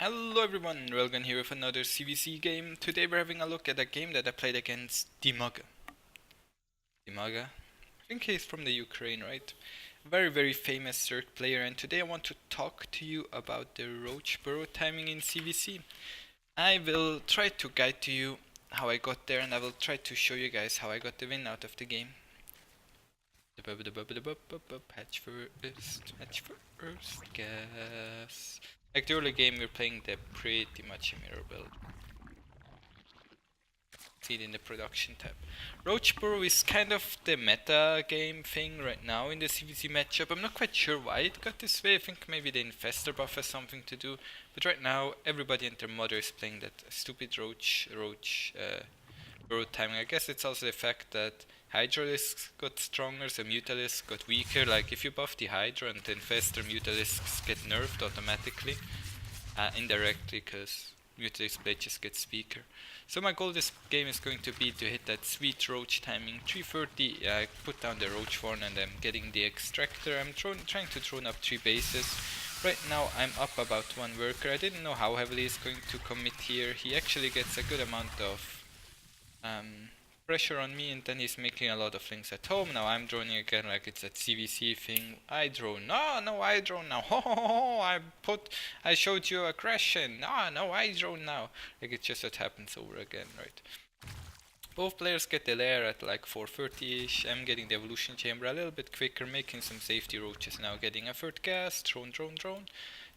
Hello everyone, Railgan here with another ZvZ game. Today we're having a look at a game that I played against Dimaga. I think he's from the Ukraine, right? Very famous Zerg player, and today I want to talk to you about the Roach Burrow timing in ZvZ. I will try to guide to you how I got there, and I will try to show you guys how I got the win out of the game. Hatch first, gas. Like the early game, we're playing the pretty much a mirror build. See it in the production tab. Roach Burrow is kind of the meta game thing right now in the ZvZ matchup. I'm not quite sure why it got this way. I think maybe the infestor buff has something to do. But right now, everybody and their mother is playing that stupid Roach Burrow timing. I guess it's also the fact that Hydralisks got stronger, so Mutalisks got weaker. Like if you buff the Hydra and the Infestor, Mutalisks get nerfed automatically, indirectly, because Mutalisk blade just gets weaker. So my goal this game is going to be to hit that sweet Roach timing. 330, I put down the Roach Horn and I'm getting the Extractor. I'm trying to drone up 3 bases. Right now I'm up about 1 worker. I didn't know how heavily he's going to commit here. He actually gets a good amount of pressure on me, and then he's making a lot of things at home. Now I'm droning again like it's that CVC thing. I drone. No, I drone now. Ho ho ho, I showed you aggression. No, I drone now. Like it's just what happens over again, right? Both players get the lair at like 430-ish. I'm getting the evolution chamber a little bit quicker, making some safety roaches now, getting a third gas. Drone.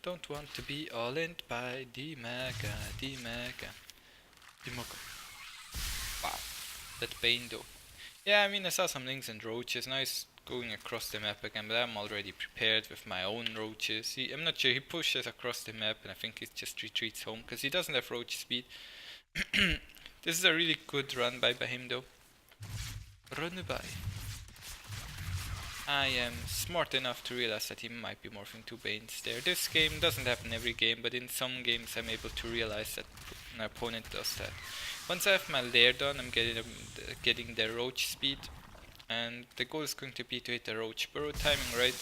Don't want to be all in by Dimaga. Wow, that Bane though. Yeah, I mean I saw some links and roaches. Now he's going across the map again, but I'm already prepared with my own roaches. I'm not sure, he pushes across the map and I think he just retreats home because he doesn't have roach speed. This is a really good run by him though. Run by. I am smart enough to realize that he might be morphing to Banes there. This game doesn't happen every game, but in some games I'm able to realize that an opponent does that. Once I have my lair done, I'm getting the roach speed, and the goal is going to be to hit the Roach Burrow timing, right?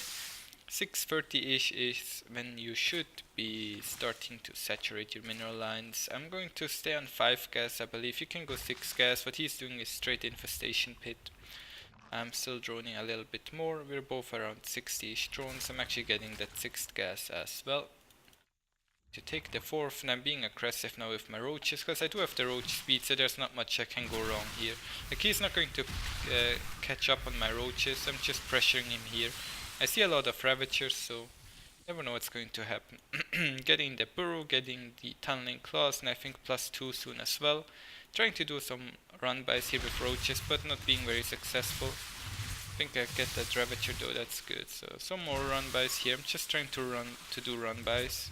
630-ish is when you should be starting to saturate your mineral lines. I'm going to stay on 5 gas, I believe. You can go 6 gas. What he's doing is straight infestation pit. I'm still droning a little bit more. We're both around 60-ish drones. I'm actually getting that 6th gas as well. To take the 4th, and I'm being aggressive now with my roaches, because I do have the roach speed, so there's not much I can go wrong here. Like he's not going to catch up on my roaches. I'm just pressuring him here. I see a lot of Ravagers, so never know what's going to happen. Getting the Burrow, getting the Tunneling Claws, and I think +2 soon as well. Trying to do some run-bys here with roaches, but not being very successful. I think I get that Ravager though, that's good. So some more run-bys here. I'm just trying to do run-bys.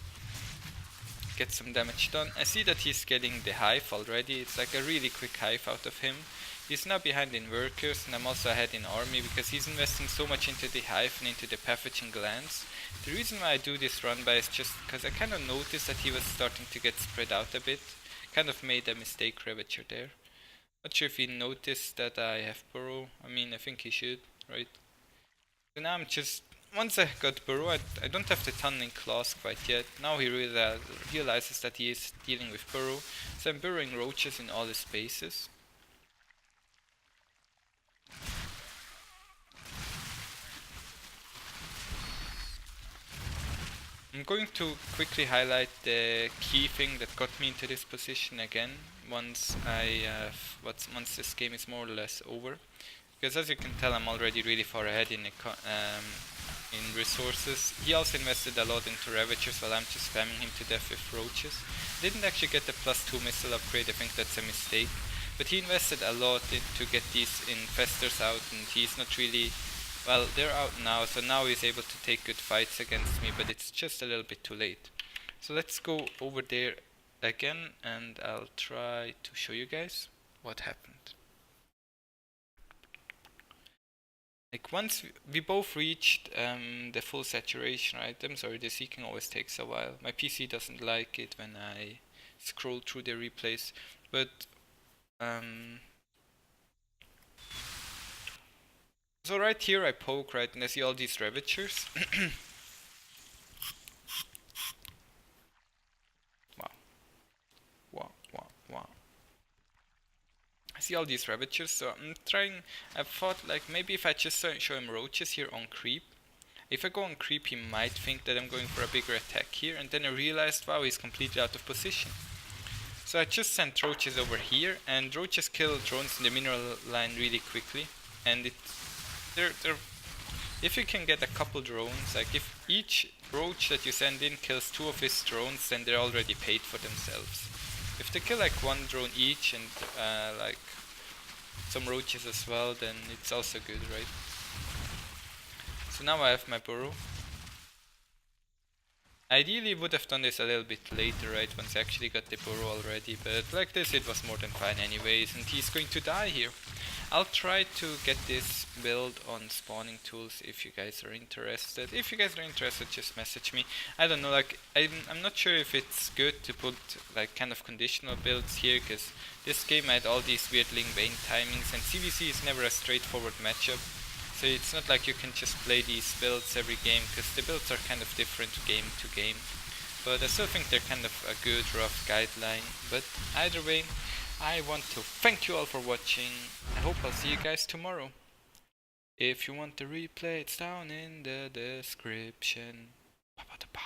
Get some damage done. I see that he's getting the hive already. It's like a really quick hive out of him. He's now behind in workers, and I'm also ahead in army because he's investing so much into the hive and into the pathogen glands. The reason why I do this run by is just because I kind of noticed that he was starting to get spread out a bit. Kind of made a mistake Ravager there. Not sure if he noticed that I have Burrow. I mean, I think he should, right? So now I'm just... Once I got Burrow, I don't have the Tunneling Claws quite yet. Now he realizes that he is dealing with Burrow. So I'm burrowing roaches in all the spaces. I'm going to quickly highlight the key thing that got me into this position again once this game is more or less over. Because as you can tell, I'm already really far ahead in resources. He also invested a lot into Ravagers while I'm just spamming him to death with roaches. Didn't actually get the +2 missile upgrade, I think that's a mistake. But he invested a lot to get these infestors out, and he's not really... Well, they're out now, so now he's able to take good fights against me, but it's just a little bit too late. So let's go over there again, and I'll try to show you guys what happened. Like once we both reached the full saturation, right? I'm sorry, the seeking always takes a while. My PC doesn't like it when I scroll through the replays, but so right here I poke, right, and I see all these Ravagers. see all these Ravagers, so I thought like maybe if I just show him Roaches here on creep. If I go on creep, he might think that I'm going for a bigger attack here, and then I realized, wow, he's completely out of position. So I just sent Roaches over here, and Roaches kill drones in the mineral line really quickly. And if you can get a couple drones, like if each Roach that you send in kills 2 of his drones, then they're already paid for themselves. If they kill like 1 drone each and like some Roaches as well, then it's also good, right? So now I have my burrow. Ideally would have done this a little bit later, right, once I actually got the burrow already, but like this it was more than fine anyways, and he's going to die here. I'll try to get this build on spawning tools if you guys are interested. If you guys are interested, just message me. I don't know, like I'm not sure if it's good to put like kind of conditional builds here, because this game had all these weird Ling Bane timings, and ZvZ is never a straightforward matchup. So it's not like you can just play these builds every game, because the builds are kind of different game to game. But I still think they're kind of a good rough guideline. But either way, I want to thank you all for watching. I hope I'll see you guys tomorrow. If you want the replay, it's down in the description. Bye.